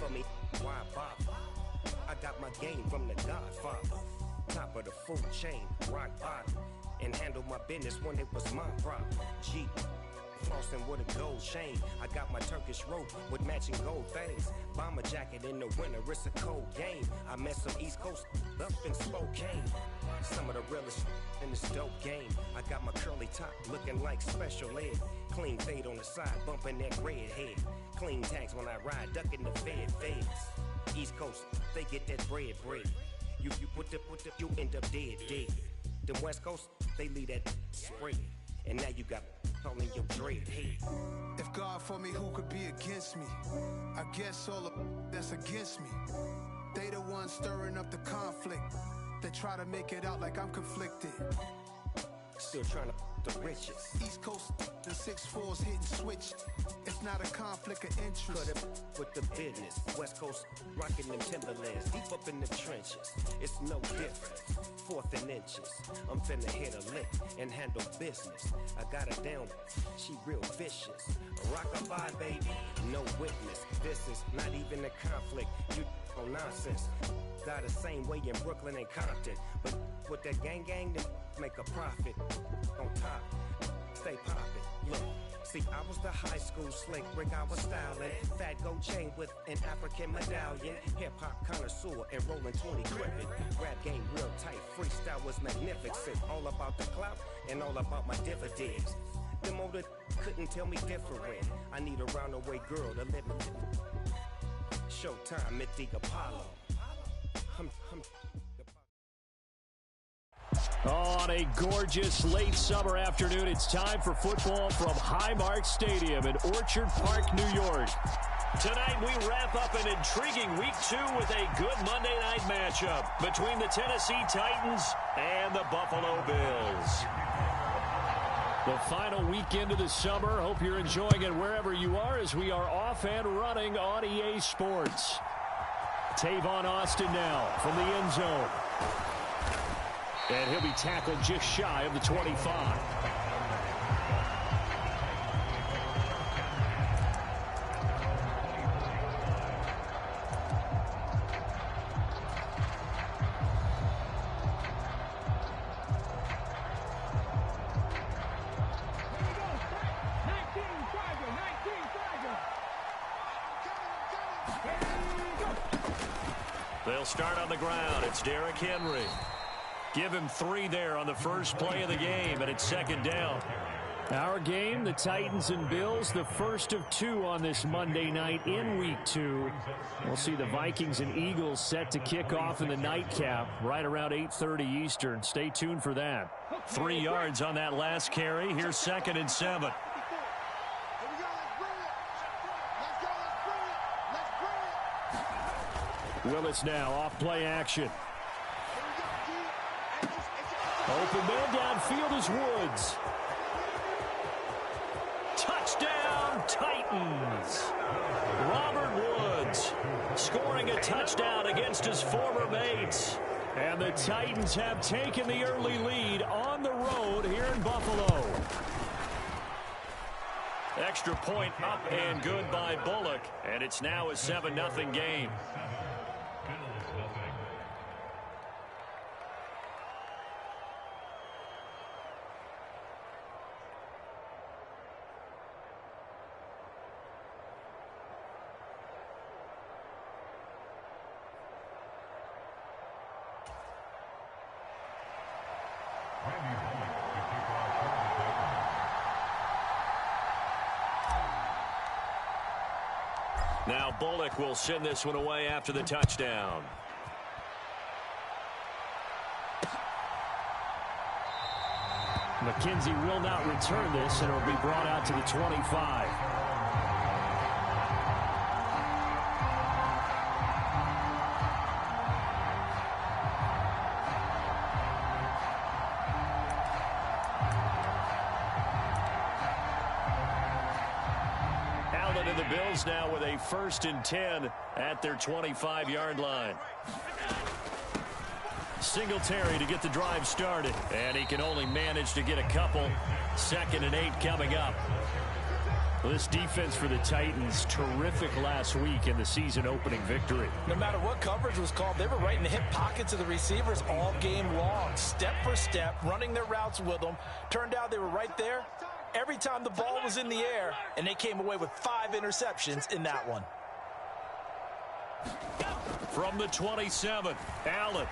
for me, why bother? I got my game from the Godfather. Top of the food chain, rock bottom. And handle my business when it was my problem. G, flossing with a gold chain. I got my Turkish rope with matching gold things. Bomber jacket in the winter, it's a cold game. I met some East Coast up in Spokane. Some of the realest in this dope game. I got my curly top looking like special ed. Clean fade on the side, bumping that red head. Clean tags when I ride, ducking the feds. East Coast, they get that bread. You you end up dead. The West Coast, they leave that spread. And now you got all in your dread head. If God for me, who could be against me? I guess all of that's against me. They the ones stirring up the conflict. They try to make it out like I'm conflicted. Still trying to the riches. East Coast, the 6'4's hitting switch. It's not a conflict of interest. Cut it with the business. West Coast rocking them Timberlands. Deep up in the trenches. It's no different. 4th and inches. I'm finna hit a lick and handle business. I got her down. She real vicious. Rock-a-bye, baby. No witness. This is not even a conflict. You on nonsense. Got the same way in Brooklyn and Compton. But with that gang, then make a profit. On top, stay poppin'. Look, see, I was the high school slick Rick, I was styling. Fat gold chain with an African medallion. Hip-hop connoisseur and rolling 20 crippin'. Rap game real tight, freestyle was magnificent. All about the clout and all about my dividends. The motor couldn't tell me different. I need a roundaway girl to live in. Showtime at the Apollo. On a gorgeous late summer afternoon, it's time for football from Highmark Stadium in Orchard Park, New York. Tonight, we wrap up an intriguing Week 2 with a good Monday night matchup between the Tennessee Titans and the Buffalo Bills. The final weekend of the summer. Hope you're enjoying it wherever you are as we are off and running on EA Sports. Tavon Austin now from the end zone. And he'll be tackled just shy of the 25. They'll start on the ground. It's Derrick Henry. Give him 3 there on the first play of the game, and it's second down. Our game, the Titans and Bills, the first of 2 on this Monday night in Week 2. We'll see the Vikings and Eagles set to kick off in the nightcap right around 8:30 Eastern. Stay tuned for that. 3 yards on that last carry. Here's 2nd and 7. Willis now off play action. Open man downfield is Woods. Touchdown, Titans. Robert Woods scoring a touchdown against his former mates. And the Titans have taken the early lead on the road here in Buffalo. Extra point up and good by Bullock. And it's now a 7-0 game. Now Bullock will send this one away after the touchdown. McKenzie will not return this, and it will be brought out to the 25. Allen and the Bills now with a 1st and 10 at their 25-yard line. Singletary to get the drive started, and he can only manage to get a couple. 2nd and 8 coming up. Well, this defense for the Titans, terrific last week in the season-opening victory. No matter what coverage was called, they were right in the hip pockets of the receivers all game long, step for step, running their routes with them. Turned out they were right there every time the ball was in the air, and they came away with 5 interceptions in that one. From the 27, Allen.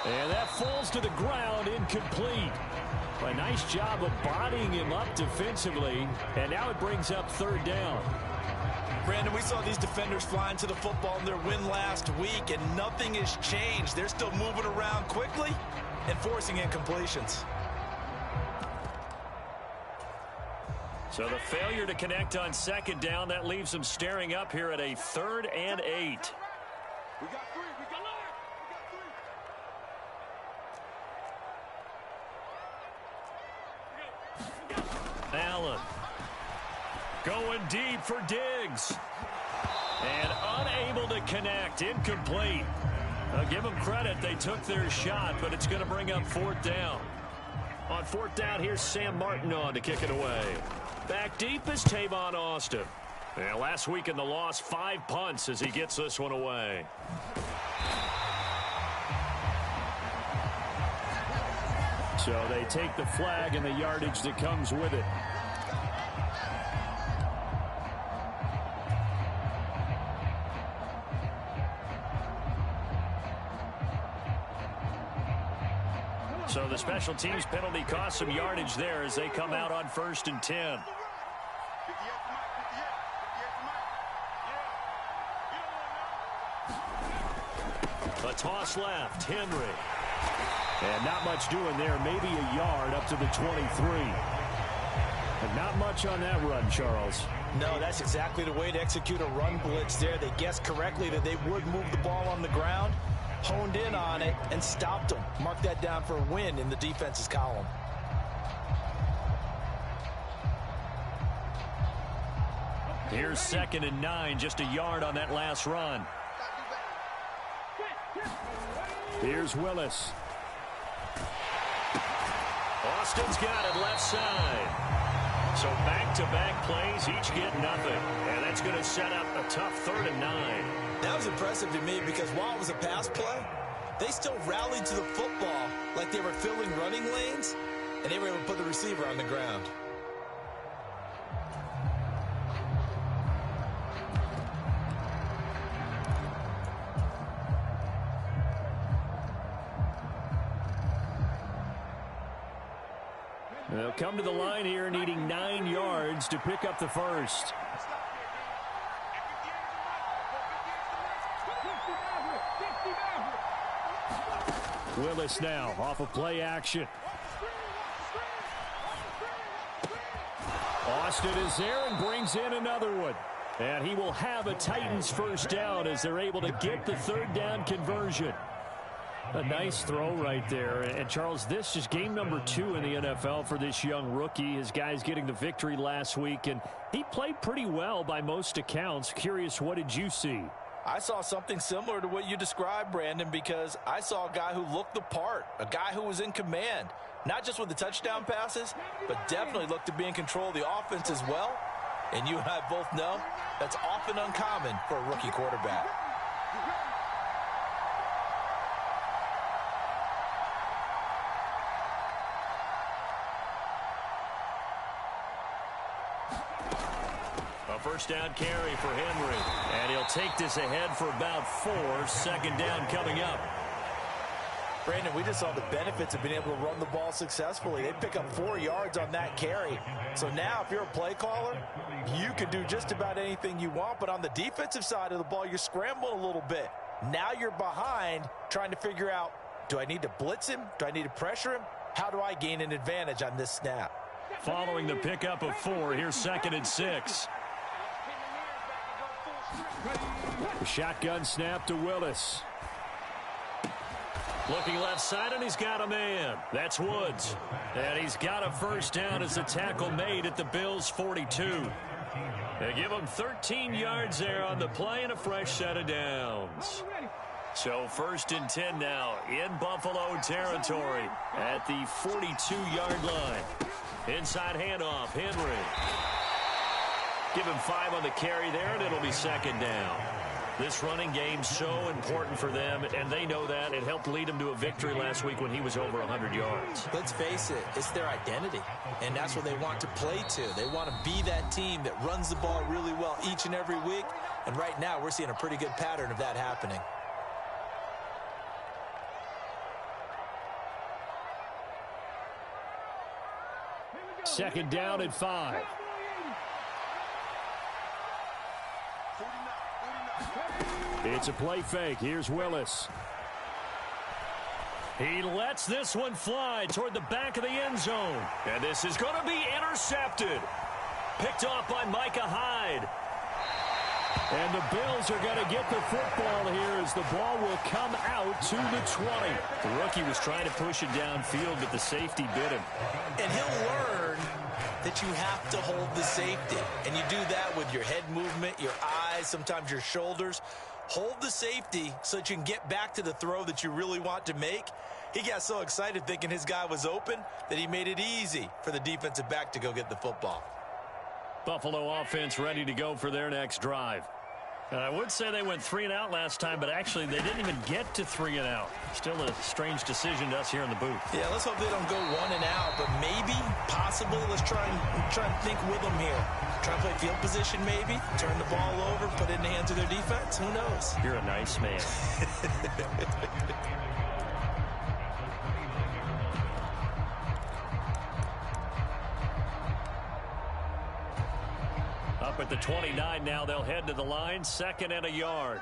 And that falls to the ground, incomplete. A nice job of bodying him up defensively, and now it brings up 3rd down. Brandon, we saw these defenders flying to the football in their win last week, and nothing has changed. They're still moving around quickly and forcing incompletions. So the failure to connect on 2nd down, that leaves them staring up here at a 3rd and 8. We got 3. We got 3. Allen going deep for Diggs. And unable to connect, incomplete. Give them credit, they took their shot, but it's going to bring up 4th down. On 4th down, here's Sam Martin on to kick it away. Back deep is Tavon Austin. And last week in the loss, 5 punts as he gets this one away. So they take the flag and the yardage that comes with it. So the special teams penalty cost some yardage there as they come out on 1st and 10. A toss left, Henry. And not much doing there, maybe a yard up to the 23. And not much on that run, Charles. No, that's exactly the way to execute a run blitz there. They guessed correctly that they would move the ball on the ground, honed in on it, and stopped them. Mark that down for a win in the defense's column. Here's 2nd and 9, just a yard on that last run. Here's Willis. Austin's got it left side. So back-to-back plays, each get nothing. And that's going to set up a tough 3rd and 9. That was impressive to me because while it was a pass play, they still rallied to the football like they were filling running lanes, and they were able to put the receiver on the ground. They'll come to the line here needing 9 yards to pick up the first. Willis now off of play action. Austin is there and brings in another one. And he will have a Titans first down as they're able to get the 3rd down conversion. A nice throw right there. And, Charles, this is game number 2 in the NFL for this young rookie. His guys getting the victory last week, and he played pretty well by most accounts. Curious, what did you see? I saw something similar to what you described, Brandon, because I saw a guy who looked the part, a guy who was in command, not just with the touchdown passes, but definitely looked to be in control of the offense as well. And you and I both know that's often uncommon for a rookie quarterback. First down carry for Henry. And he'll take this ahead for about 4. 2nd down coming up. Brandon, we just saw the benefits of being able to run the ball successfully. They pick up 4 yards on that carry. So now if you're a play caller, you can do just about anything you want. But on the defensive side of the ball, you're scrambling a little bit. Now you're behind trying to figure out, do I need to blitz him? Do I need to pressure him? How do I gain an advantage on this snap? Following the pickup of 4, here's 2nd and 6. The shotgun snap to Willis. Looking left side, and he's got a man. That's Woods. And he's got a first down as the tackle made at the Bills' 42. They give him 13 yards there on the play and a fresh set of downs. So 1st and 10 now in Buffalo territory at the 42-yard line. Inside handoff, Henry. Give him 5 on the carry there, and it'll be second down. This running game's so important for them, and they know that. It helped lead them to a victory last week when he was over 100 yards. Let's face it, it's their identity, and that's what they want to play to. They want to be that team that runs the ball really well each and every week, and right now we're seeing a pretty good pattern of that happening. Second down and 5. It's a play fake. Here's Willis. He lets this one fly toward the back of the end zone. And this is going to be intercepted. Picked off by Micah Hyde. And the Bills are going to get the football here as the ball will come out to the 20. The rookie was trying to push it downfield, but the safety bit him. And he'll learn that you have to hold the safety. And you do that with your head movement, your eyes, sometimes your shoulders. Hold the safety so that you can get back to the throw that you really want to make. He got so excited thinking his guy was open that he made it easy for the defensive back to go get the football. Buffalo offense ready to go for their next drive. And I would say they went 3 and out last time, but actually they didn't even get to 3 and out. Still a strange decision to us here in the booth. Yeah, let's hope they don't go 1 and out, but maybe, possibly, let's try and think with them here. Try and play field position maybe, turn the ball over, put it in the hands of their defense. Who knows? You're a nice man. Up at the 29 now, they'll head to the line, 2nd and a yard.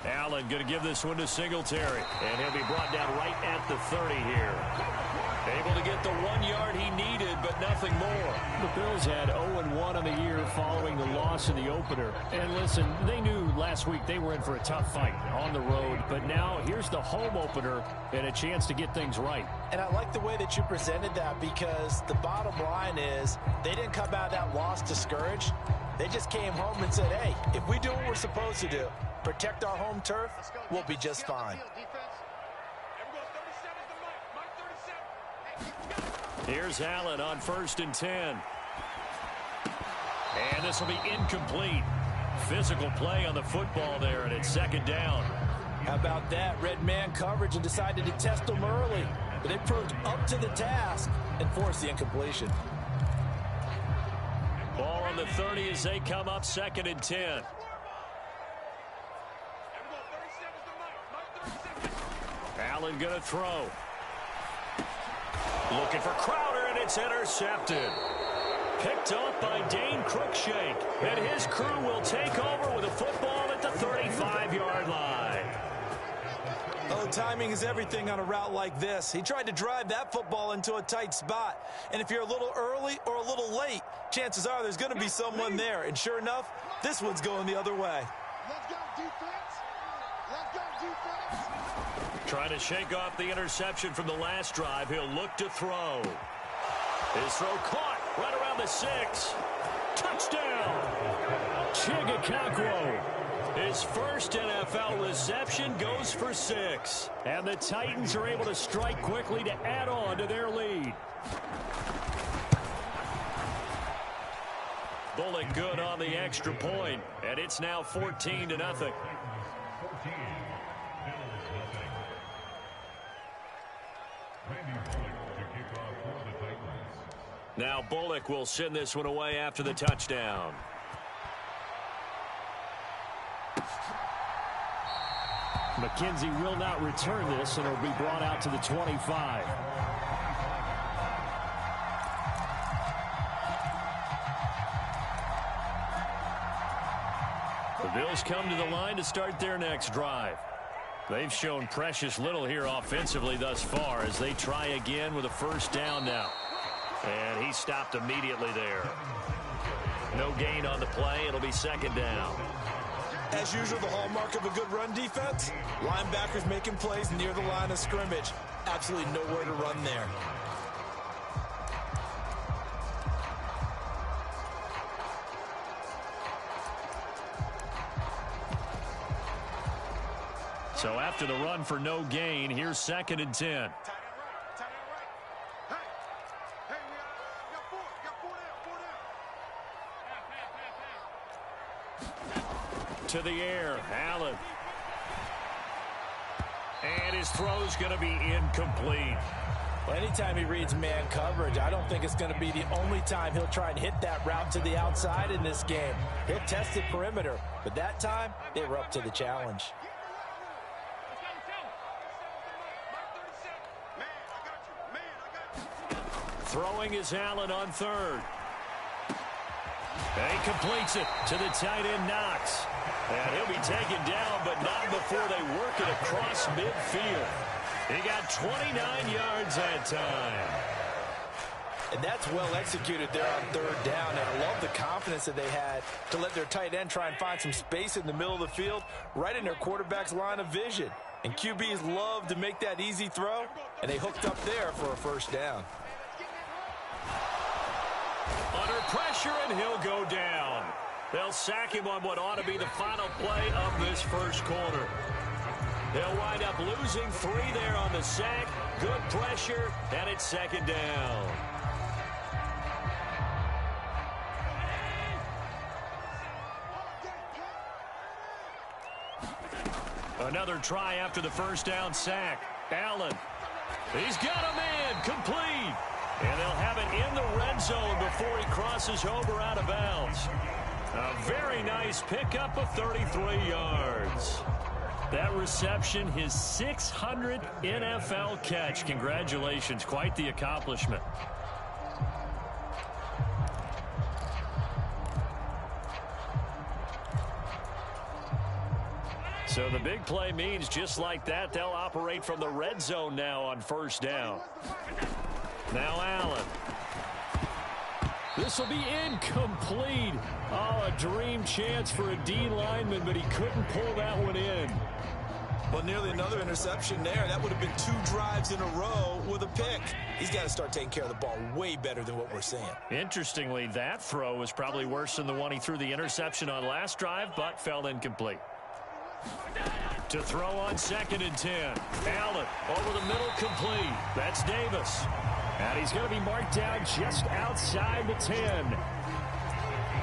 Allen going to give this one to Singletary, and he'll be brought down right at the 30 here. Able to get the 1 yard he needed, but nothing more. The Bills had 0-1 on the year following the loss in the opener. And listen, they knew last week they were in for a tough fight on the road, but now here's the home opener and a chance to get things right. And I like the way that you presented that, because the bottom line is they didn't come out of that loss discouraged. They just came home and said, hey, if we do what we're supposed to do, protect our home turf, we'll be just fine. Here's Allen on 1st and 10. And this will be incomplete. Physical play on the football there, and it's 2nd down. How about that? Red man coverage and decided to test them early. But they proved up to the task and forced the incompletion. Ball on the 30 as they come up 2nd and 10. Allen going to throw. Looking for Crowder, and it's intercepted. Picked off by Dane Cruikshank, and his crew will take over with a football at the 35-yard line. Oh, timing is everything on a route like this. He tried to drive that football into a tight spot. And if you're a little early or a little late, chances are there's going to be someone there. And sure enough, this one's going the other way. Let's go, defense. Let's go, defense. Trying to shake off the interception from the last drive. He'll look to throw. His throw caught right around the 6. Touchdown! Chigakakwo. His first NFL reception goes for 6. And the Titans are able to strike quickly to add on to their lead. Bullock good on the extra point, and it's now 14-0. Now Bullock will send this one away after the touchdown. McKenzie will not return this, and it'll be brought out to the 25. The Bills come to the line to start their next drive. They've shown precious little here offensively thus far as they try again with a 1st down now. And he stopped immediately there. No gain on the play. It'll be 2nd down. As usual, the hallmark of a good run defense, linebackers making plays near the line of scrimmage. Absolutely nowhere to run there. So after the run for no gain, here's 2nd and 10. To the air, Allen. And his throw's going to be incomplete. Well, anytime he reads man coverage, I don't think it's going to be the only time he'll try and hit that route to the outside in this game. He'll test the perimeter, but that time, they were up to the challenge. Throwing is Allen on 3rd. And he completes it to the tight end, Knox. And he'll be taken down, but not before they work it across midfield. He got 29 yards that time. And that's well executed there on 3rd down. And I love the confidence that they had to let their tight end try and find some space in the middle of the field, right in their quarterback's line of vision. And QBs love to make that easy throw, and they hooked up there for a 1st down. Under pressure, and he'll go down. They'll sack him on what ought to be the final play of this 1st quarter. They'll wind up losing 3 there on the sack. Good pressure, and it's 2nd down. Another try after the 1st down sack. Allen. He's got a man complete. And they'll have it in the red zone before he crosses over out of bounds. A very nice pickup of 33 yards. That reception, his 600th NFL catch. Congratulations. Quite the accomplishment. So the big play means just like that, they'll operate from the red zone now on 1st down. Now Allen. This will be incomplete. Oh, a dream chance for a D lineman, but he couldn't pull that one in. Well, nearly another interception there. That would have been 2 drives in a row with a pick. He's got to start taking care of the ball way better than what we're seeing. Interestingly, that throw was probably worse than the one he threw the interception on last drive, but fell incomplete. To throw on 2nd and 10. Allen over the middle, complete. That's Davis. And he's going to be marked down just outside the 10.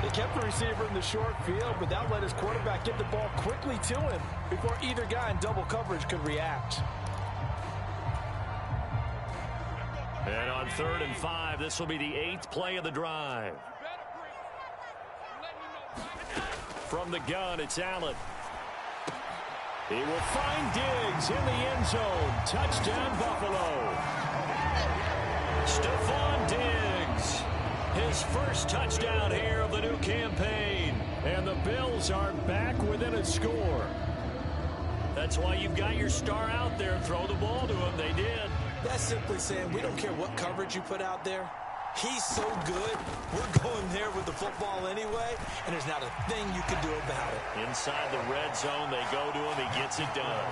They kept the receiver in the short field, but that let his quarterback get the ball quickly to him before either guy in double coverage could react. And on 3rd and 5, this will be the 8th play of the drive. From the gun, it's Allen. He will find Diggs in the end zone. Touchdown, Buffalo. Stephon Diggs. His first touchdown here of the new campaign. And the Bills are back within a score. That's why you've got your star out there. Throw the ball to him. They did. That's simply saying we don't care what coverage you put out there. He's so good, we're going there with the football anyway, and there's not a thing you can do about it. Inside the red zone, they go to him. He gets it done.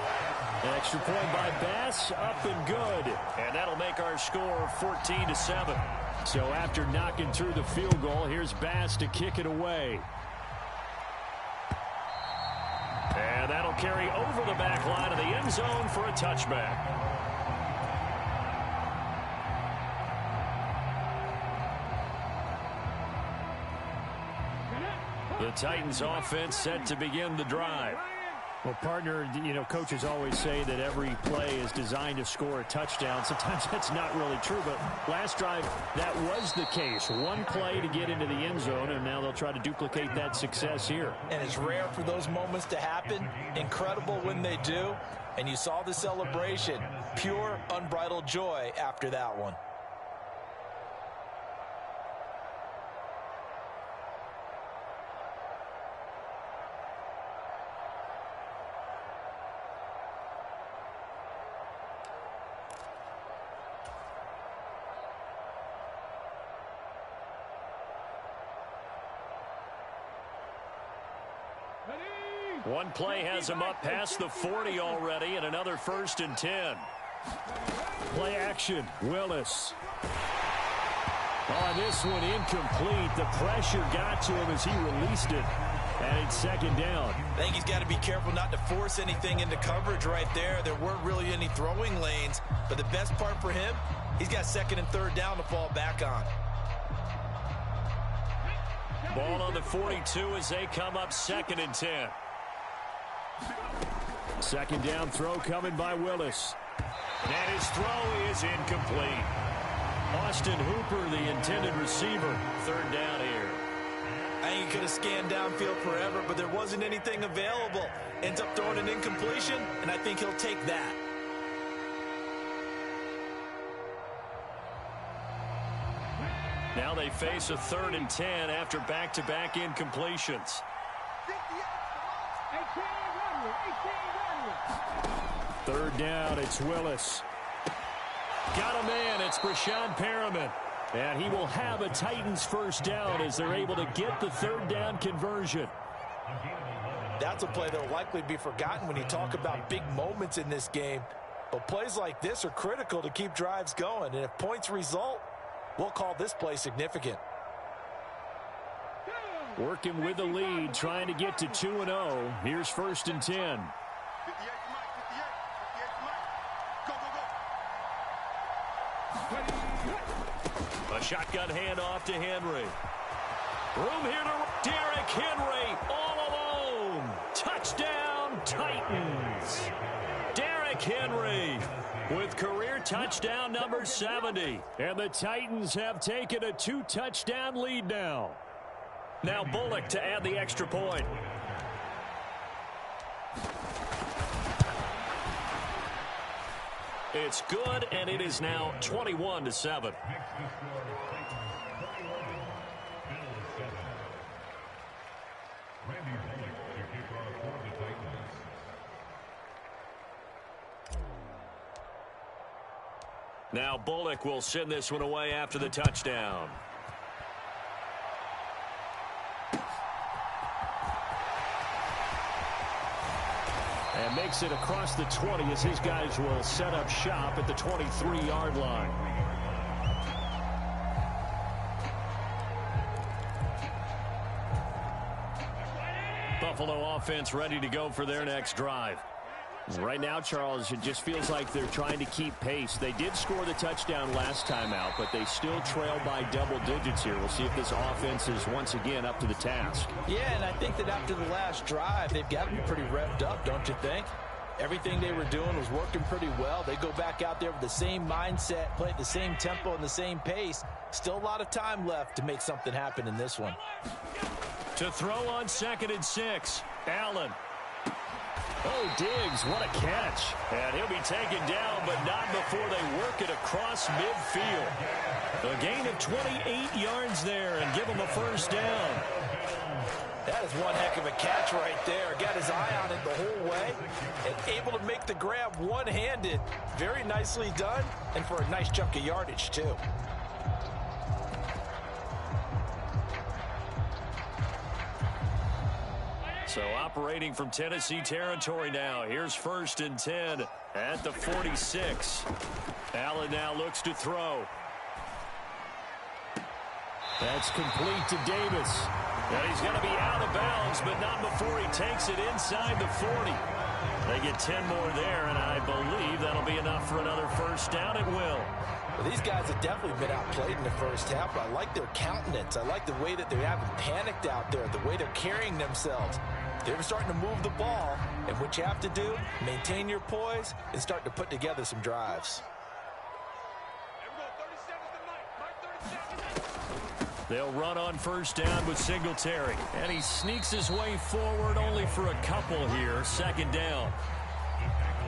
An extra point by Bass, up and good. And that'll make our score 14-7. So after knocking through the field goal, here's Bass to kick it away. And that'll carry over the back line of the end zone for a touchback. The Titans offense set to begin the drive. Well, partner, you know, coaches always say that every play is designed to score a touchdown. Sometimes that's not really true, but last drive, that was the case. One play to get into the end zone, and now they'll try to duplicate that success here. And it's rare for those moments to happen. Incredible when they do. And you saw the celebration. Pure, unbridled joy after that one. One play has him up past the 40 already, and another 1st and 10. Play action, Willis. Oh, this one incomplete. The pressure got to him as he released it. And it's second down. I think he's got to be careful not to force anything into coverage right there. There weren't really any throwing lanes. But the best part for him, he's got second and third down to fall back on. Ball on the 42 as they come up 2nd and 10. Second down throw coming by Willis. And his throw is incomplete. Austin Hooper, the intended receiver. Third down here. I think he could have scanned downfield forever, but there wasn't anything available. Ends up throwing an incompletion, and I think he'll take that. Now they face a 3rd and 10 after back-to-back incompletions. Third down, it's Willis. Got a man, it's Brashad Perriman. And he will have a Titans first down as they're able to get the third down conversion. That's a play that will likely be forgotten when you talk about big moments in this game. But plays like this are critical to keep drives going. And if points result, we'll call this play significant. Working with the lead, trying to get to 2-0. Here's 1st and 10. A shotgun handoff to Henry. Room here to Derrick Henry all alone. Touchdown, Titans. Derrick Henry with career touchdown number 70. And the Titans have taken a 2-touchdown lead now. Now Bullock to add the extra point. It's good, and it is now 21-7. Now Bullock will send this one away after the touchdown. And makes it across the 20 as his guys will set up shop at the 23-yard line. Buffalo offense ready to go for their next drive. Right now, Charles, it just feels like they're trying to keep pace. They did score the touchdown last time out, but they still trail by double digits here. We'll see if this offense is once again up to the task. Yeah, and I think that after the last drive, they've got to be pretty revved up, don't you think? Everything they were doing was working pretty well. They go back out there with the same mindset, play at the same tempo and the same pace. Still a lot of time left to make something happen in this one. To throw on 2nd and 6, Allen. Oh, Diggs, what a catch. And he'll be taken down, but not before they work it across midfield. A gain of 28 yards there and give him a first down. That is one heck of a catch right there. Got his eye on it the whole way and able to make the grab one-handed. Very nicely done and for a nice chunk of yardage, too. So operating from Tennessee territory now. Here's 1st and 10 at the 46. Allen now looks to throw. That's complete to Davis. And he's going to be out of bounds, but not before he takes it inside the 40. They get 10 more there, and I believe that'll be enough for another first down. It will. Well, these guys have definitely been outplayed in the first half, but I like their countenance. I like the way that they haven't panicked out there, the way they're carrying themselves. They're starting to move the ball, and what you have to do, maintain your poise and start to put together some drives. They'll run on first down with Singletary. And he sneaks his way forward only for a couple here. 2nd down.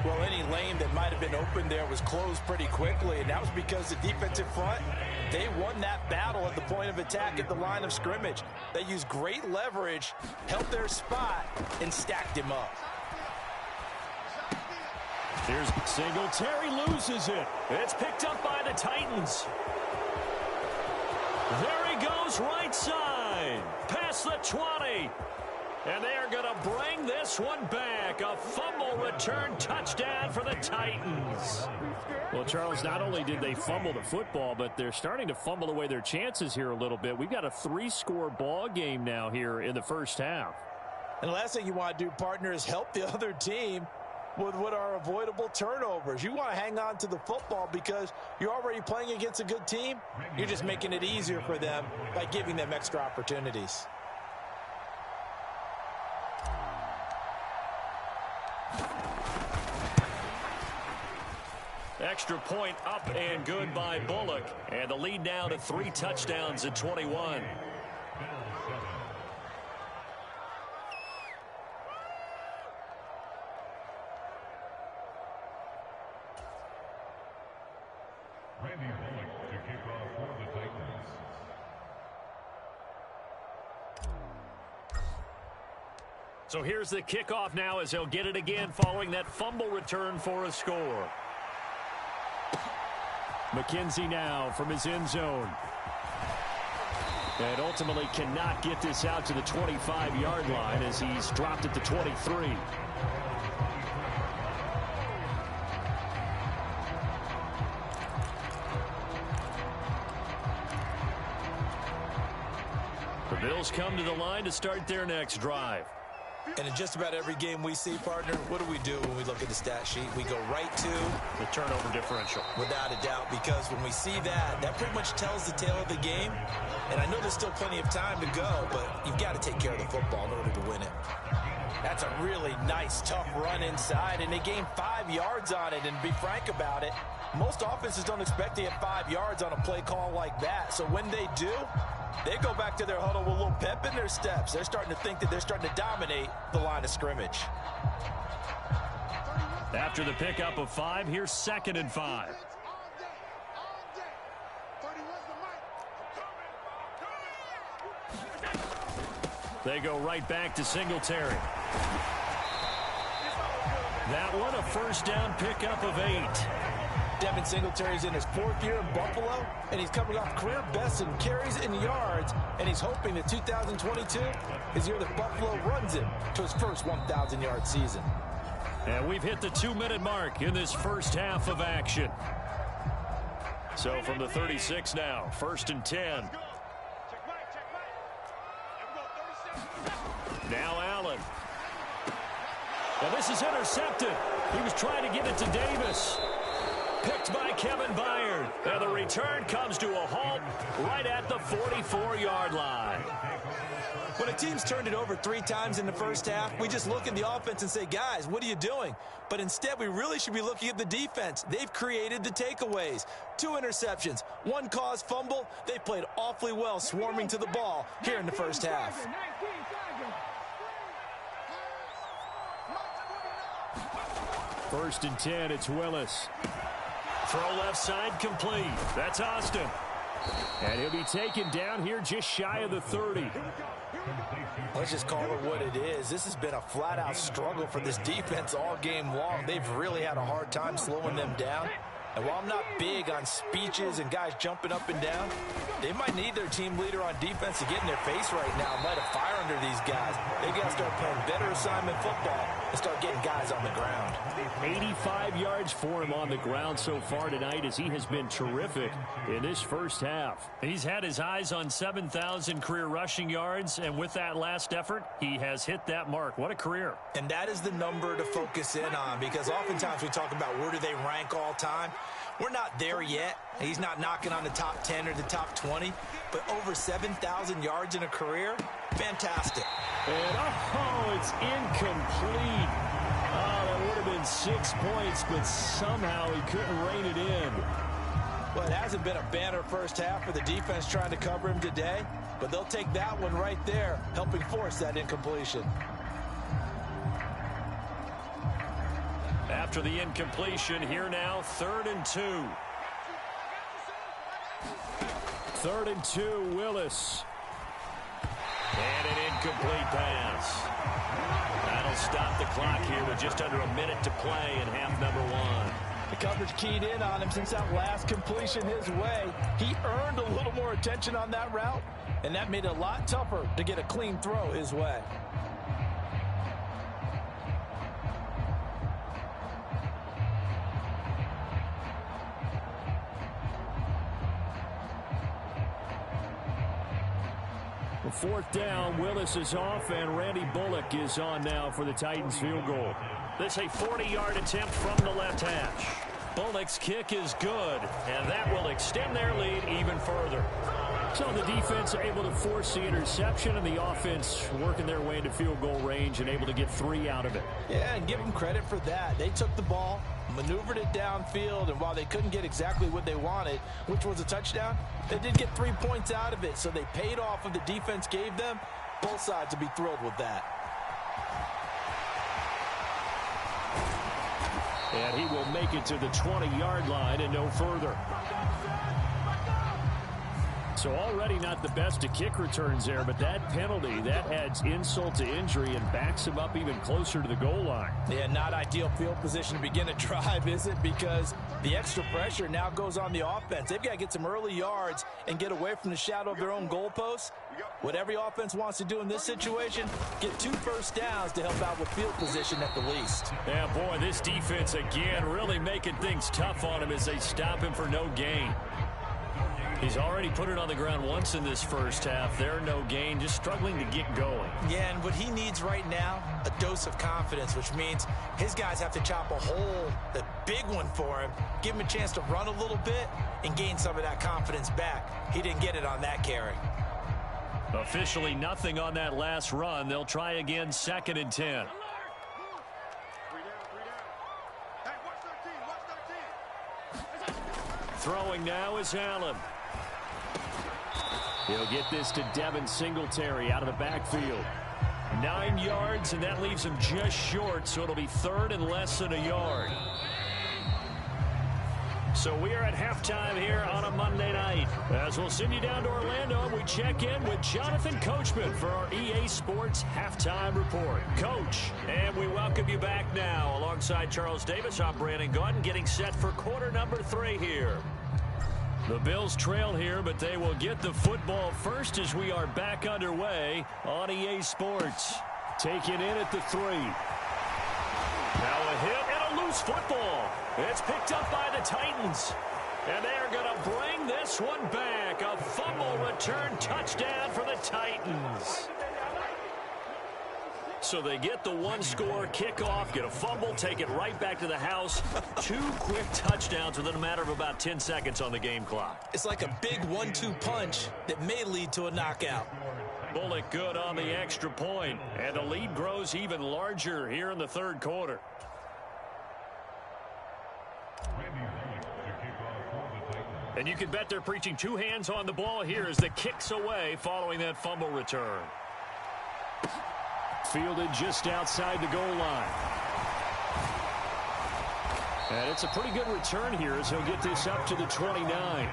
Well, any lane that might have been open there was closed pretty quickly, and that was because the defensive front, they won that battle at the point of attack at the line of scrimmage. They used great leverage, held their spot, and stacked him up. Here's Singletary, loses it. It's picked up by the Titans. There he goes, right side. Past the 20. And they are going to bring this one back. A fumble return touchdown for the Titans. Well, Charles, not only did they fumble the football, but they're starting to fumble away their chances here a little bit. We've got a 3-score ball game now here in the first half. And the last thing you want to do, partner, is help the other team with what are avoidable turnovers. You want to hang on to the football because you're already playing against a good team. You're just making it easier for them by giving them extra opportunities. Extra point up and good by Bullock. And the lead now to 3 touchdowns at 21. So here's the kickoff now as he'll get it again following that fumble return for a score. McKenzie now from his end zone. And ultimately cannot get this out to the 25-yard line as he's dropped at the 23. The Bills come to the line to start their next drive. And in just about every game we see, partner, what do we do when we look at the stat sheet? We go right to the turnover differential. Without a doubt, because when we see that, that pretty much tells the tale of the game. And I know there's still plenty of time to go, but you've got to take care of the football in order to win it. That's a really nice, tough run inside, and they gained 5 yards on it. And to be frank about it, most offenses don't expect to get 5 yards on a play call like that. So when they do, they go back to their huddle with a little pep in their steps. They're starting to think that they're starting to dominate the line of scrimmage. After the pickup of 5, here's 2nd and 5. They go right back to Singletary. That one a first down pickup of 8. Devin Singletary's in his 4th year in Buffalo, and he's coming off career best in carries and yards, and he's hoping that 2022 is the year that Buffalo runs him to his first 1,000-yard season. And we've hit the 2-minute mark in this first half of action. So from the 36 now, 1st and 10. Now Allen. Now this is intercepted. He was trying to give it to Davis. Picked by Kevin Byard. And the return comes to a halt right at the 44-yard line. When a team's turned it over 3 times in the first half, we just look at the offense and say, guys, what are you doing? But instead, we really should be looking at the defense. They've created the takeaways. 2 interceptions, 1 caused fumble. They played awfully well swarming to the ball here in the first half. First and 10, it's Willis. Throw left side complete. That's Austin. And he'll be taken down here just shy of the 30. Let's just call it what it is. This has been a flat-out struggle for this defense all game long. They've really had a hard time slowing them down. And while I'm not big on speeches and guys jumping up and down, they might need their team leader on defense to get in their face right now and light a fire under these guys. They've got to start playing better assignment football and start getting guys on the ground. 85 yards for him on the ground so far tonight as he has been terrific in this first half. He's had his eyes on 7,000 career rushing yards, and with that last effort, he has hit that mark. What a career. And that is the number to focus in on, because oftentimes we talk about where do they rank all time. We're not there yet. He's not knocking on the top 10 or the top 20, but over 7,000 yards in a career, fantastic. And it's incomplete. Oh, that would have been 6 points, but somehow he couldn't rein it in. Well, it hasn't been a banner first half for the defense trying to cover him today, but they'll take that one right there, helping force that incompletion. After the incompletion, here now, 3rd and 2. 3rd and 2, Willis. And an incomplete pass. That'll stop the clock here with just under a minute to play in half number 1. The coverage keyed in on him since that last completion his way. He earned a little more attention on that route, and that made it a lot tougher to get a clean throw his way. Fourth down, Willis is off, and Randy Bullock is on now for the Titans field goal. This a 40-yard attempt from the left hash. Bullock's kick is good, and that will extend their lead even further. So the defense able to force the interception, and the offense working their way into field goal range and able to get 3 out of it. Yeah, and give them credit for that. They took the ball, maneuvered it downfield, and while they couldn't get exactly what they wanted, which was a touchdown, they did get 3 points out of it, so they paid off what the defense gave them. Both sides will be thrilled with that. And he will make it to the 20-yard line and no further. So already not the best of kick returns there, but that penalty, that adds insult to injury and backs him up even closer to the goal line. Yeah, not ideal field position to begin a drive, is it? Because the extra pressure now goes on the offense. They've got to get some early yards and get away from the shadow of their own goalposts. What every offense wants to do in this situation, get 2 first downs to help out with field position at the least. Yeah, boy, this defense again really making things tough on him as they stop him for no gain. He's already put it on the ground once in this first half. There, no gain, just struggling to get going. Yeah, and what he needs right now, a dose of confidence, which means his guys have to chop a hole, the big one for him, give him a chance to run a little bit and gain some of that confidence back. He didn't get it on that carry. Officially nothing on that last run. They'll try again, 2nd and 10. Throwing now is Allen. He'll get this to Devin Singletary out of the backfield. 9 yards, and that leaves him just short, so it'll be 3rd and less than a yard. So we are at halftime here on a Monday night. As we'll send you down to Orlando, we check in with Jonathan Coachman for our EA Sports Halftime Report. Coach, and we welcome you back now. Alongside Charles Davis, I'm Brandon Gaudin, getting set for quarter number 3 here. The Bills trail here, but they will get the football first as we are back underway on EA Sports. Taken in at the 3. Now a hit and a loose football. It's picked up by the Titans. And they are going to bring this one back. A fumble return touchdown for the Titans. So they get the 1-score kickoff, get a fumble, take it right back to the house. 2 quick touchdowns within a matter of about 10 seconds on the game clock. It's like a big 1-2 punch that may lead to a knockout. Bullock good on the extra point, and the lead grows even larger here in the 3rd quarter. And you can bet they're preaching 2 hands on the ball here as the kick's away following that fumble return. Fielded just outside the goal line. And it's a pretty good return here as he'll get this up to the 29.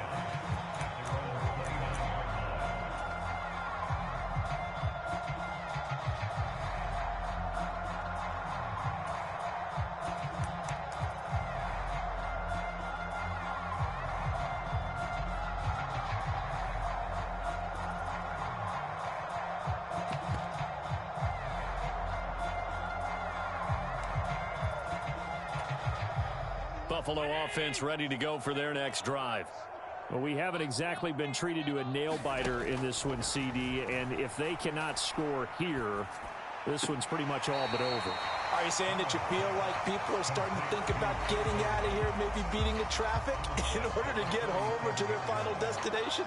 Buffalo offense ready to go for their next drive. Well, we haven't exactly been treated to a nail-biter in this one, CD, and if they cannot score here, this one's pretty much all but over. Are you saying that you feel like people are starting to think about getting out of here, maybe beating the traffic in order to get home or to their final destination?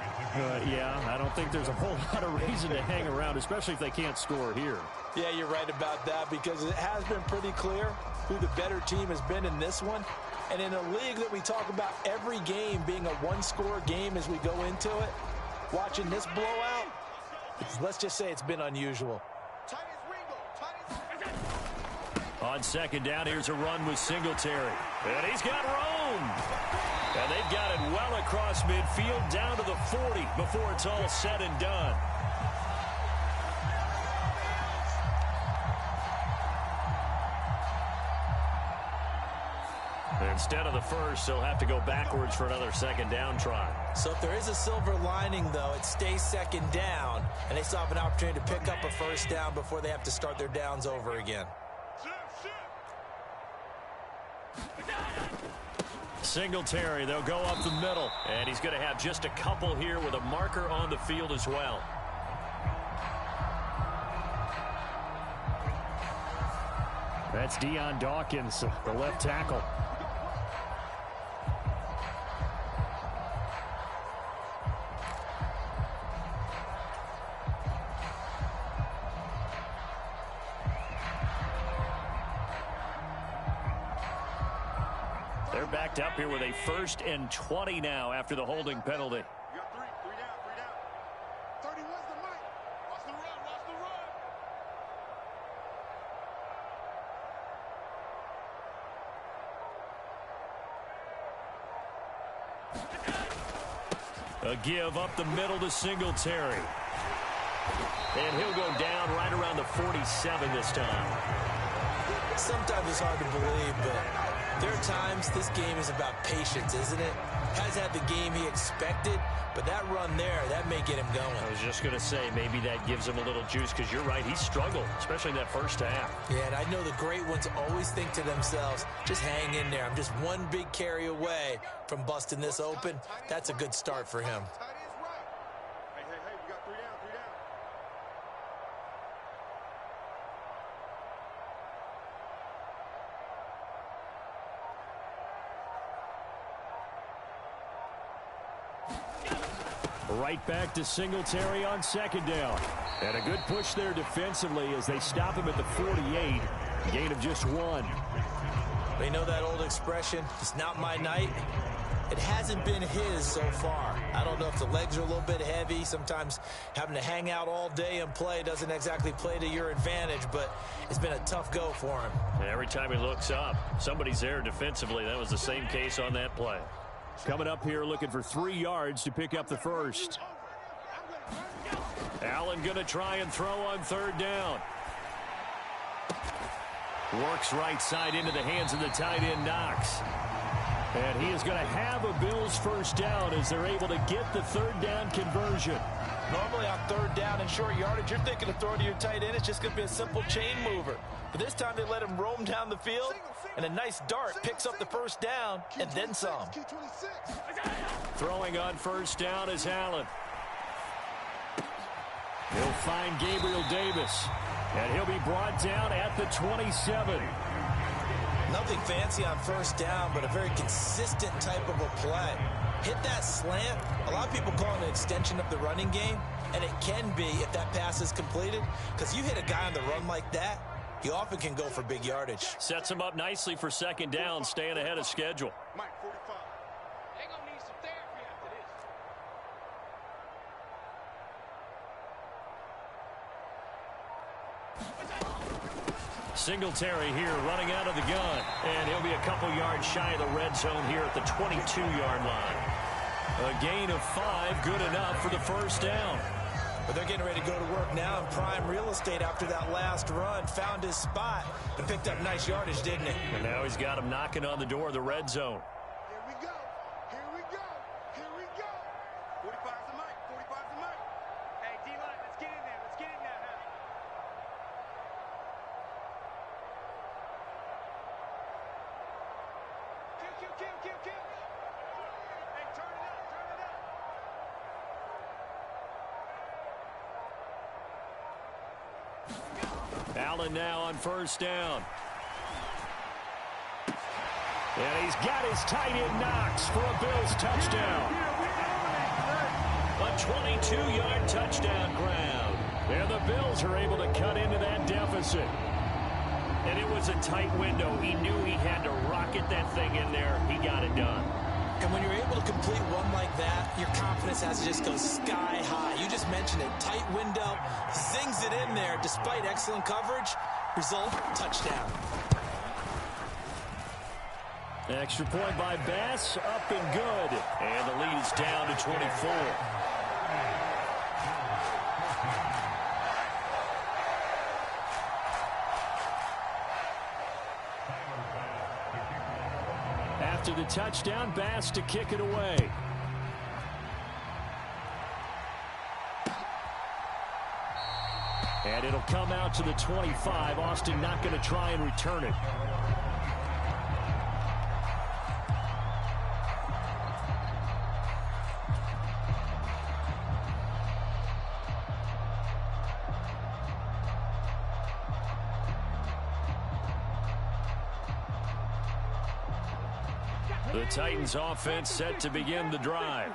Yeah, I don't think there's a whole lot of reason to hang around, especially if they can't score here. Yeah, you're right about that because it has been pretty clear who the better team has been in this one. And in a league that we talk about every game being a 1-score game as we go into it, watching this blowout, let's just say it's been unusual. On 2nd down, here's a run with Singletary. And he's got room. And they've got it well across midfield down to the 40 before it's all said and done. Instead of the first, they'll have to go backwards for another 2nd down try. So if there is a silver lining, though, it stays 2nd down, and they still have an opportunity to pick up a 1st down before they have to start their downs over again. Singletary, they'll go up the middle, and he's going to have just a couple here with a marker on the field as well. That's Deion Dawkins, the left tackle. They're backed up here with a 1st and 20 now after the holding penalty. You got three down. 31's the mic. Watch the run, watch the A give up the middle to Singletary. And he'll go down right around the 47 this time. Sometimes it's hard to believe, but there are times this game is about patience, isn't it? Has had the game he expected, but that run there, that may get him going. I was just going to say, maybe that gives him a little juice, because you're right, he struggled, especially in that first half. Yeah, and I know the great ones always think to themselves, just hang in there. I'm just one big carry away from busting this open. That's a good start for him. Tight is right. Hey, we got 3 down. Right back to Singletary on 2nd down. And a good push there defensively as they stop him at the 48. Gain of just 1. They know that old expression, it's not my night. It hasn't been his so far. I don't know if the legs are a little bit heavy. Sometimes having to hang out all day and play doesn't exactly play to your advantage, but it's been a tough go for him. And every time he looks up, somebody's there defensively. That was the same case on that play. Coming up here looking for 3 yards to pick up the first. Allen going to try and throw on 3rd down. Works right side into the hands of the tight end, Knox. And he is going to have a Bills 1st down as they're able to get the 3rd down conversion. Normally on 3rd down and short yardage, you're thinking of throwing to your tight end. It's just going to be a simple chain mover. But this time they let him roam down the field, and a nice dart picks up the 1st down and then some. Throwing on 1st down is Allen. He'll find Gabriel Davis, and he'll be brought down at the 27. Nothing fancy on 1st down, but a very consistent type of a play. Hit that slant. A lot of people call it an extension of the running game, and it can be if that pass is completed, because you hit a guy on the run like that, he often can go for big yardage. Sets him up nicely for 2nd down, staying ahead of schedule. Mike, 45. They're going to need some therapy after this. Singletary here running out of the gun, and he'll be a couple yards shy of the red zone here at the 22-yard line. A gain of 5, good enough for the 1st down. But they're getting ready to go to work now in prime real estate after that last run. Found his spot and picked up nice yardage, didn't he? And now he's got him knocking on the door of the red zone. Here we go. 45's the mic. Hey, D-line, let's get in there. Now. Kill. Hey, turn it up. Allen now on 1st down. And he's got his tight end Knox for a Bills touchdown. A 22-yard touchdown grab. And the Bills are able to cut into that deficit. And it was a tight window. He knew he had to rocket that thing in there. He got it done. And when you're able to complete one like that, your confidence has to just go sky high. You just mentioned it. Tight window, zings it in there despite excellent coverage. Result, touchdown. Extra point by Bass, up and good. And the lead is down to 24. After the touchdown, Bass to kick it away. And it'll come out to the 25. Austin not going to try and return it. The Titans offense set to begin the drive.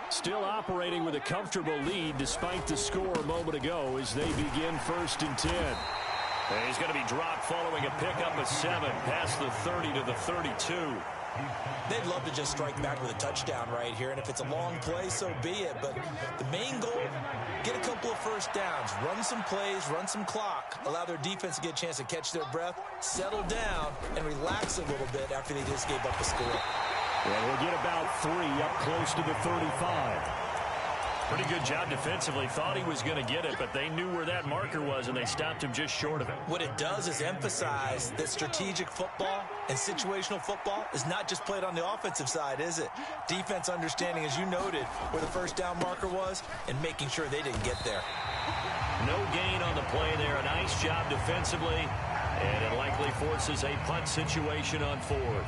Still operating with a comfortable lead despite the score a moment ago as they begin 1st and 10. And he's going to be dropped following a pickup of 7 past the 30 to the 32. They'd love to just strike back with a touchdown right here, and if it's a long play, so be it. But the main goal, get a couple of first downs, run some plays, run some clock, allow their defense to get a chance to catch their breath, settle down, and relax a little bit after they just gave up a score. Well, we'll get about 3 up close to the 35. Pretty good job defensively. Thought he was going to get it, but they knew where that marker was, and they stopped him just short of it. What it does is emphasize that strategic football and situational football is not just played on the offensive side, is it? Defense understanding, as you noted, where the first down marker was and making sure they didn't get there. No gain on the play there. A nice job defensively, and it likely forces a punt situation on 4th.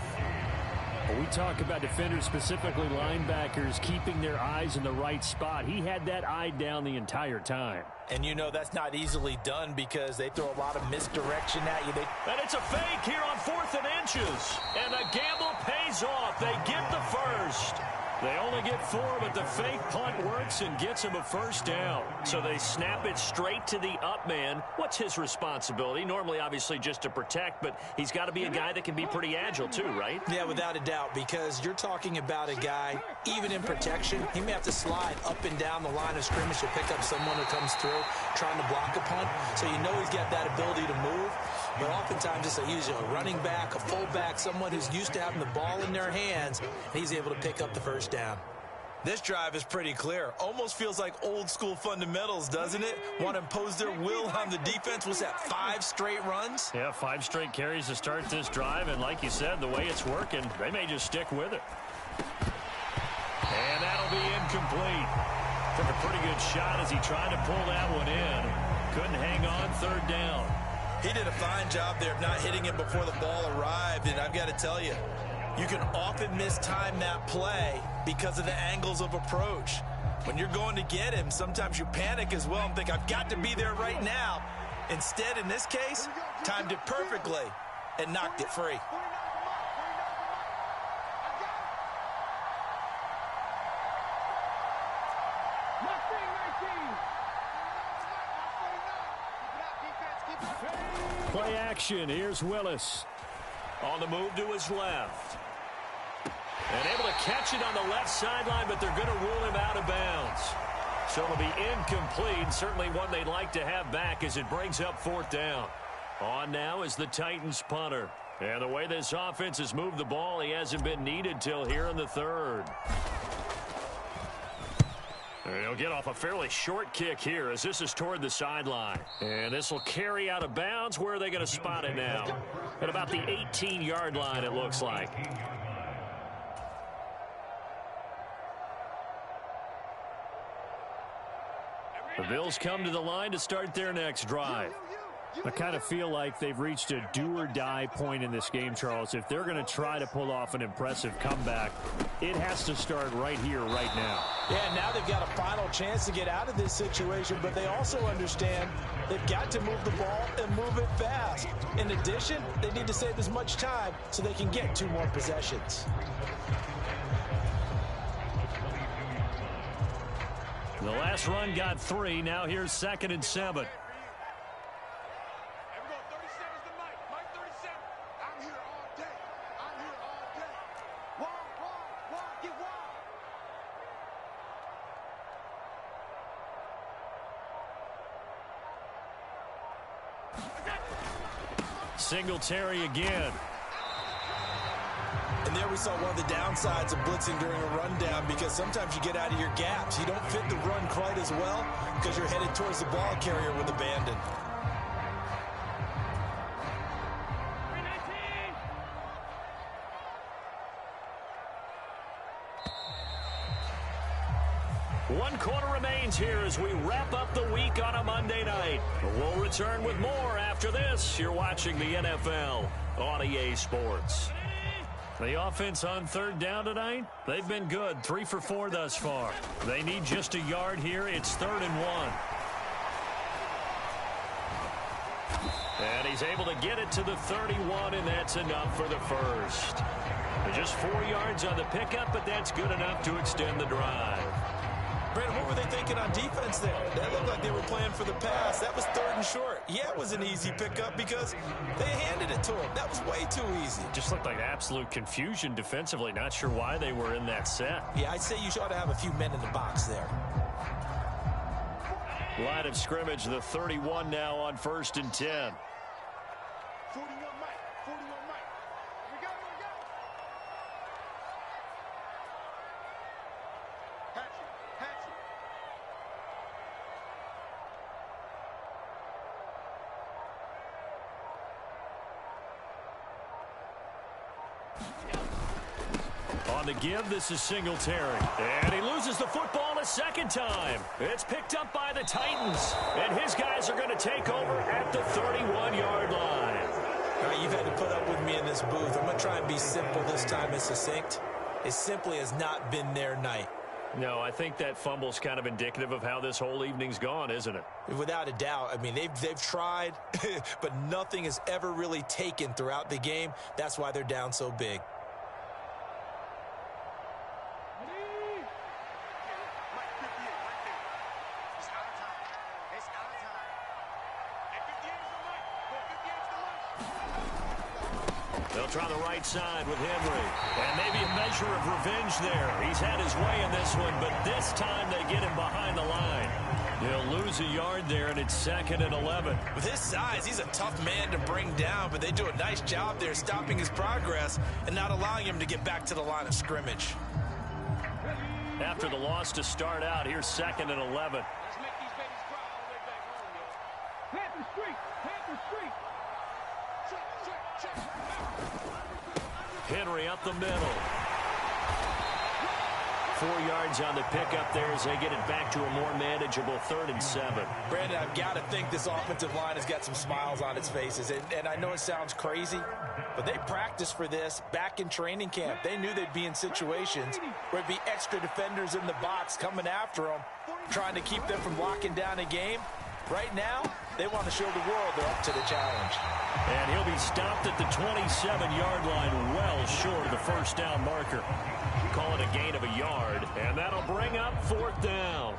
We talk about defenders, specifically linebackers, keeping their eyes in the right spot. He had that eye down the entire time. And you know that's not easily done because they throw a lot of misdirection at you. And it's a fake here on 4th and inches. And the gamble pays off. They get the first. They only get 4, but the fake punt works and gets him a first down. So they snap it straight to the up man. What's his responsibility? Normally, obviously, just to protect, but he's got to be a guy that can be pretty agile too, right? Yeah, without a doubt, because you're talking about a guy, even in protection, he may have to slide up and down the line of scrimmage to pick up someone who comes through trying to block a punt. So you know he's got that ability to move. But oftentimes it's usually a running back, a fullback, someone who's used to having the ball in their hands, and he's able to pick up the first down. This drive is pretty clear. Almost feels like old school fundamentals, doesn't it? Want to impose their will on the defense. Was that 5 straight runs? Yeah, 5 straight carries to start this drive. And like you said, the way it's working, they may just stick with it. And that'll be incomplete. Took a pretty good shot as he tried to pull that one in. Couldn't hang on 3rd down. He did a fine job there of not hitting him before the ball arrived. And I've got to tell you, you can often mistime that play because of the angles of approach. When you're going to get him, sometimes you panic as well and think, I've got to be there right now. Instead, in this case, timed it perfectly and knocked it free. Play action. Here's Willis. On the move to his left. And able to catch it on the left sideline, but they're going to rule him out of bounds. So it'll be incomplete. Certainly one they'd like to have back as it brings up 4th down. On now is the Titans punter. And the way this offense has moved the ball, he hasn't been needed till here in the 3rd. He'll get off a fairly short kick here as this is toward the sideline. And this will carry out of bounds. Where are they going to spot it now? At about the 18-yard line, it looks like. The Bills come to the line to start their next drive. I kind of feel like they've reached a do-or-die point in this game, Charles. If they're going to try to pull off an impressive comeback, it has to start right here, right now. Yeah, now they've got a final chance to get out of this situation, but they also understand they've got to move the ball and move it fast. In addition, they need to save as much time so they can get 2 more possessions. The last run got 3. Now here's 2nd and 7. Singletary again. And there we saw one of the downsides of blitzing during a rundown because sometimes you get out of your gaps. You don't fit the run quite as well because you're headed towards the ball carrier with abandon. One quarter remains here as we wrap up the week on a Monday night. We'll return with more after this. You're watching the NFL on EA Sports. The offense on 3rd down tonight, they've been good. 3 for 4 thus far. They need just a yard here. It's 3rd and 1. And he's able to get it to the 31, and that's enough for the first. Just 4 yards on the pickup, but that's good enough to extend the drive. Brandon, what were they thinking on defense there? That looked like they were playing for the pass. That was 3rd and short. Yeah, it was an easy pickup because they handed it to him. That was way too easy. Just looked like absolute confusion defensively. Not sure why they were in that set. Yeah, I'd say you ought to have a few men in the box there. Line of scrimmage, the 31 now on 1st and 10. 41 Mike. 41 Mike. Here we go. Here we go. Hatchet. Hatchet. On the give, this is Singletary. And he loses the football a second time. It's picked up by the Titans. And his guys are going to take over at the 31-yard line. All right, you've had to put up with me in this booth. I'm going to try and be simple this time and succinct. It simply has not been their night. No, I think that fumble's kind of indicative of how this whole evening's gone, isn't it? Without a doubt. I mean, they've tried, but nothing has ever really taken throughout the game. That's why they're down so big. They'll try the right side with Henry. And maybe a measure of revenge there. He's had his way in this one, but this time they get him behind the line. He'll lose a yard there, and it's 2nd and 11. With his size, he's a tough man to bring down, but they do a nice job there stopping his progress and not allowing him to get back to the line of scrimmage. After the loss to start out, here's 2nd and 11. Let's make these babies cry all the way back home, yo. Panther Street! Panther Street! Henry up the middle. 4 yards on the pickup there as they get it back to a more manageable 3rd and 7. Brandon, I've got to think this offensive line has got some smiles on its faces. And I know it sounds crazy, but they practiced for this back in training camp. They knew they'd be in situations where there'd be extra defenders in the box coming after them, trying to keep them from locking down a game. Right now, they want to show the world they're up to the challenge. And he'll be stopped at the 27-yard line, well short of the first down marker. Call it a gain of a yard, and that'll bring up 4th down.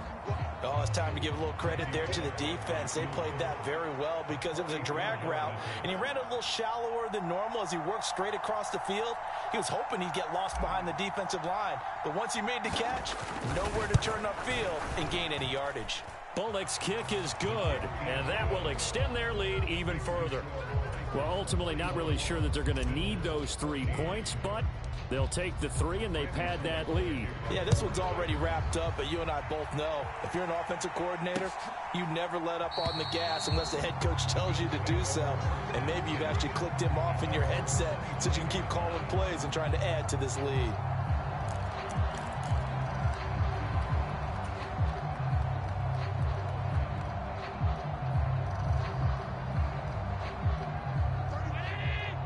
Oh, it's time to give a little credit there to the defense. They played that very well because it was a drag route, and he ran a little shallower than normal as he worked straight across the field. He was hoping he'd get lost behind the defensive line, but once he made the catch, nowhere to turn upfield and gain any yardage. Bullock's kick is good, and that will extend their lead even further. Well, ultimately not really sure that they're going to need those 3 points, but they'll take the 3 and they pad that lead. Yeah, this one's already wrapped up, but you and I both know if you're an offensive coordinator, you never let up on the gas unless the head coach tells you to do so. And maybe you've actually clicked him off in your headset so you can keep calling plays and trying to add to this lead.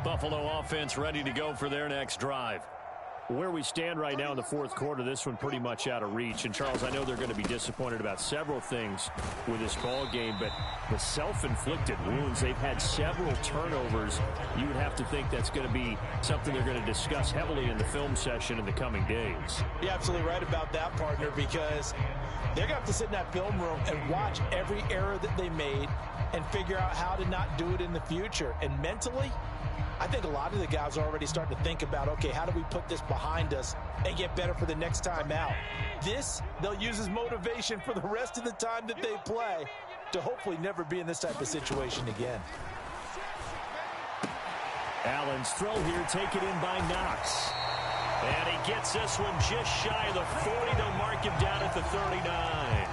Buffalo offense ready to go for their next drive. Where we stand right now in the 4th quarter, this one pretty much out of reach. And, Charles, I know they're going to be disappointed about several things with this ball game, but the self-inflicted wounds, they've had several turnovers. You would have to think that's going to be something they're going to discuss heavily in the film session in the coming days. You're absolutely right about that, partner, because they're going to have to sit in that film room and watch every error that they made and figure out how to not do it in the future. And mentally, I think a lot of the guys are already starting to think about, okay, how do we put this behind us and get better for the next time out? This, they'll use as motivation for the rest of the time that they play to hopefully never be in this type of situation again. Allen's throw here taken in by Knox. And he gets this one just shy of the 40. They'll mark him down at the 39.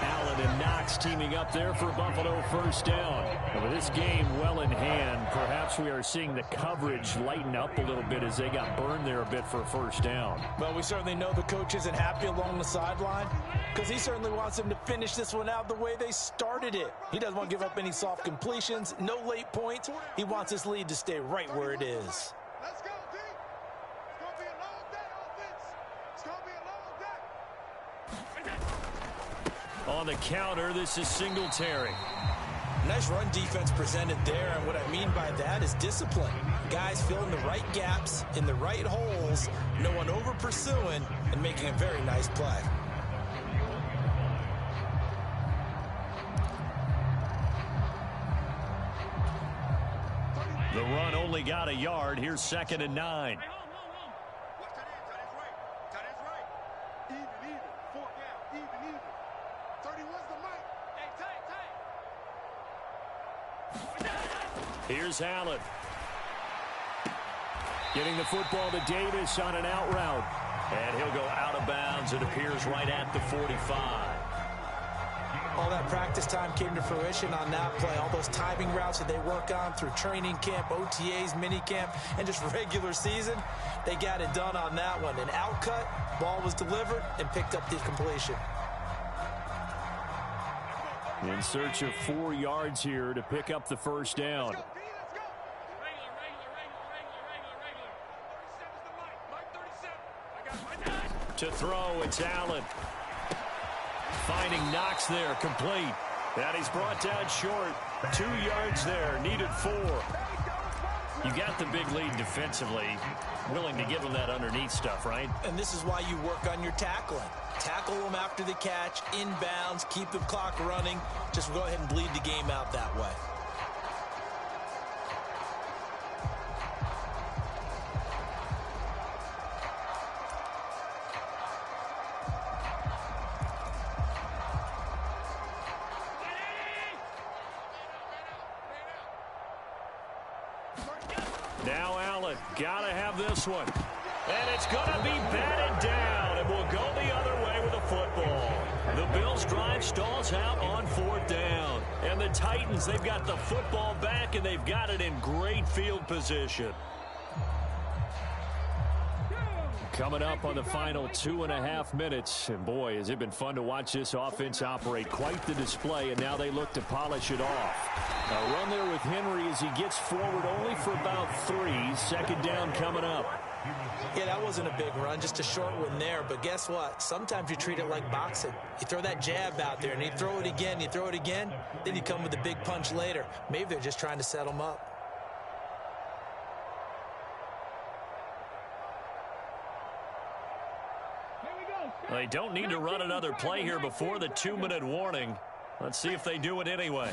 Allen and Knox teaming up there for Buffalo first down. And with this game well in hand, perhaps we are seeing the coverage lighten up a little bit as they got burned there a bit for a first down. Well, we certainly know the coach isn't happy along the sideline because he certainly wants them to finish this one out the way they started it. He doesn't want to give up any soft completions, no late points. He wants this lead to stay right where it is. Let's go, D. It's going to be a long day, offense. It's going to be a long day. On the counter, this is Singletary. Nice run defense presented there, and what I mean by that is discipline. Guys filling the right gaps in the right holes, no one over pursuing, and making a very nice play. The run only got a yard. Here's 2nd and 9. Watch tight end. Tight end's right. Even. 4 down. Even. 31's the mic. Hey, tight. Here's Allen. Getting the football to Davis on an out route. And he'll go out of bounds. It appears right at the 45. All that practice time came to fruition on that play. All those timing routes that they work on through training camp, OTAs, minicamp, and just regular season, they got it done on that one. An outcut, ball was delivered, and picked up the completion. In search of 4 yards here to pick up the first down. Let's go. Regular. 37's the mic. Mike 37. I got it. To throw, it's Allen. Finding Knox there, complete. And he's brought down short. 2 yards there, needed 4. You got the big lead defensively. Willing to give them that underneath stuff, right? And this is why you work on your tackling. Tackle them after the catch, inbounds, keep the clock running. Just go ahead and bleed the game out that way. Now Allen, gotta have this one. And it's gonna be batted down, and we'll go the other way with the football. The Bills' drive stalls out on 4th down. And the Titans, they've got the football back, and they've got it in great field position. Coming up on the final 2.5 minutes. And boy, has it been fun to watch this offense operate. Quite the display, and now they look to polish it off. A run there with Henry as he gets forward only for about 3. 2nd down coming up. Yeah, that wasn't a big run, just a short one there. But guess what? Sometimes you treat it like boxing. You throw that jab out there, and you throw it again, then you come with a big punch later. Maybe they're just trying to set them up. They don't need to run another play here before the 2-minute warning. Let's see if they do it anyway.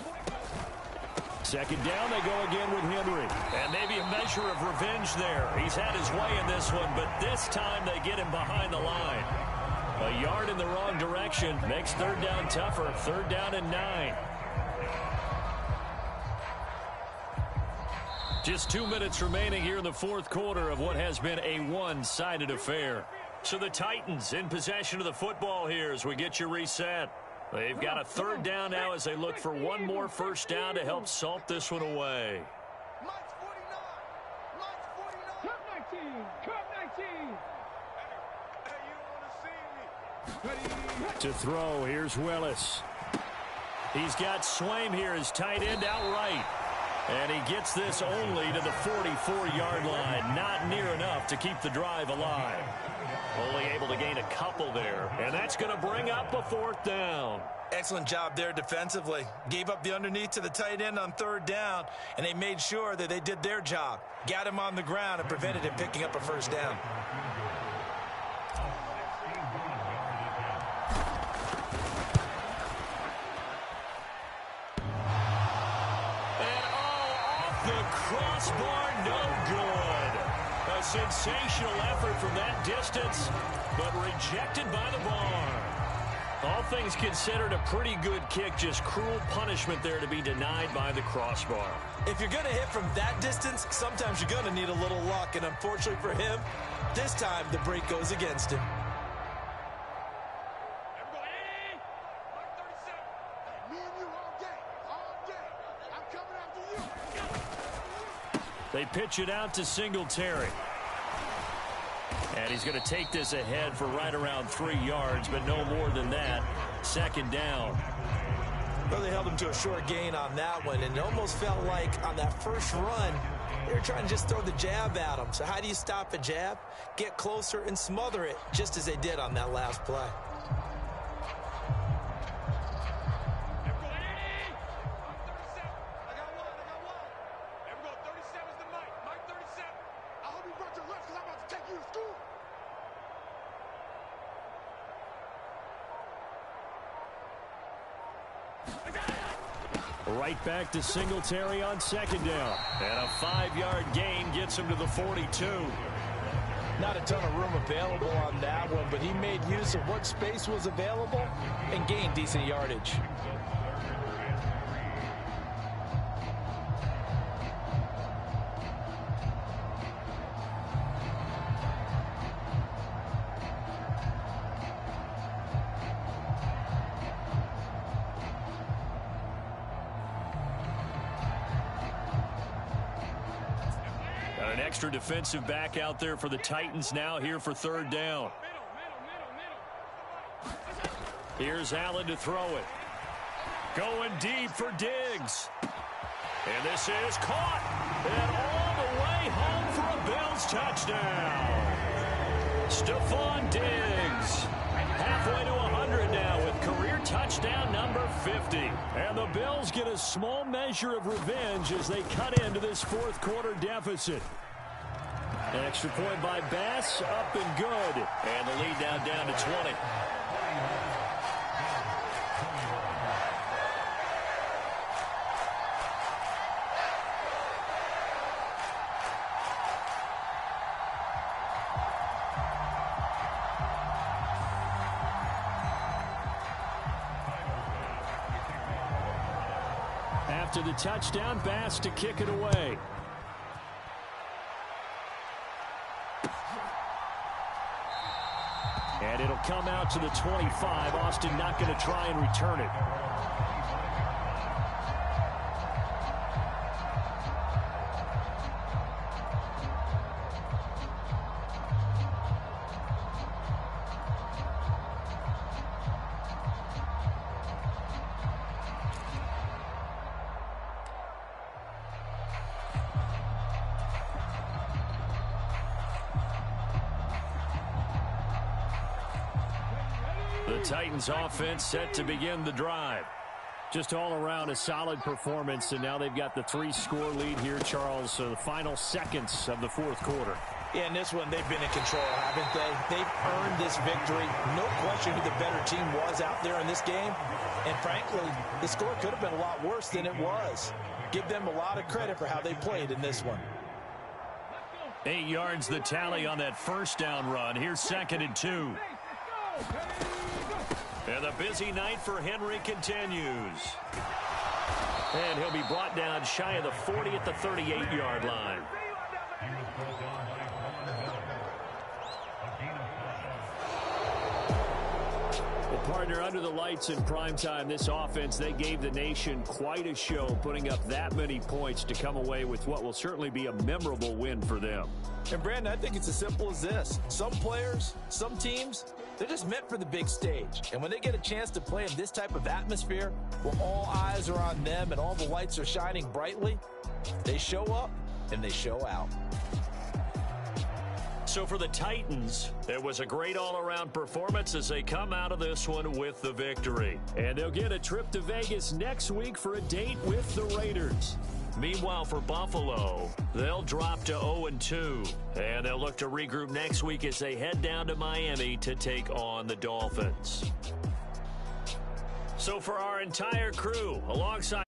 2nd down, they go again with Henry. And maybe a measure of revenge there. He's had his way in this one, but this time they get him behind the line. A yard in the wrong direction makes 3rd down tougher. 3rd down and 9. Just 2 minutes remaining here in the 4th quarter of what has been a one-sided affair. So the Titans in possession of the football here as we get you reset. They've got a 3rd down now as they look for one more first down to help salt this one away. Mike's 49. Cut 19. Cut 19. Hey, you don't want to see me. To throw, here's Willis. He's got Swaim here as tight end outright. And he gets this only to the 44-yard line. Not near enough to keep the drive alive. Only able to gain a couple there. And that's going to bring up a 4th down. Excellent job there defensively. Gave up the underneath to the tight end on 3rd down, and they made sure that they did their job. Got him on the ground and prevented him picking up a first down. And off the crossbar, no good. A sensational effort from that distance, but rejected by the bar. All things considered, a pretty good kick, just cruel punishment there to be denied by the crossbar. If you're going to hit from that distance, sometimes you're going to need a little luck, and unfortunately for him, this time the break goes against him. Me and you all day. I'm coming after you. They pitch it out to Singletary. And he's going to take this ahead for right around 3 yards, but no more than that. 2nd down. Well, they held him to a short gain on that one, and it almost felt like on that first run, they were trying to just throw the jab at him. So how do you stop a jab? Get closer and smother it, just as they did on that last play. Right back to Singletary on second down. And a 5-yard gain gets him to the 42. Not a ton of room available on that one, but he made use of what space was available and gained decent yardage. Got an extra defensive back out there for the Titans now here for third down. Here's Allen to throw it. Going deep for Diggs. And this is caught. And all the way home for a Bills touchdown. Stephon Diggs. Halfway to 100 now with career touchdown number 50. And the Bills get a small measure of revenge as they cut into this fourth quarter deficit. An extra point by Bass, up and good. And the lead now down to 20. After the touchdown, Bass to kick it away. And it'll come out to the 25. Austin not going to try and return it. The Titans offense set to begin the drive. Just all around a solid performance, and now they've got the 3-score lead here, Charles. So the final seconds of the fourth quarter. Yeah, in this one, they've been in control, haven't they? They've earned this victory. No question who the better team was out there in this game. And frankly, the score could have been a lot worse than it was. Give them a lot of credit for how they played in this one. 8 yards the tally on that first down run. Here's 2nd and 2. And the busy night for Henry continues. And he'll be brought down shy of the 40 at the 38-yard line. Well, partner, under the lights in primetime, this offense, they gave the nation quite a show, putting up that many points to come away with what will certainly be a memorable win for them. And, Brandon, I think it's as simple as this. Some players, some teams, they're just meant for the big stage. And when they get a chance to play in this type of atmosphere where all eyes are on them and all the lights are shining brightly, they show up and they show out. So for the Titans, it was a great all-around performance as they come out of this one with the victory. And they'll get a trip to Vegas next week for a date with the Raiders. Meanwhile, for Buffalo, they'll drop to 0-2. And they'll look to regroup next week as they head down to Miami to take on the Dolphins. So for our entire crew, alongside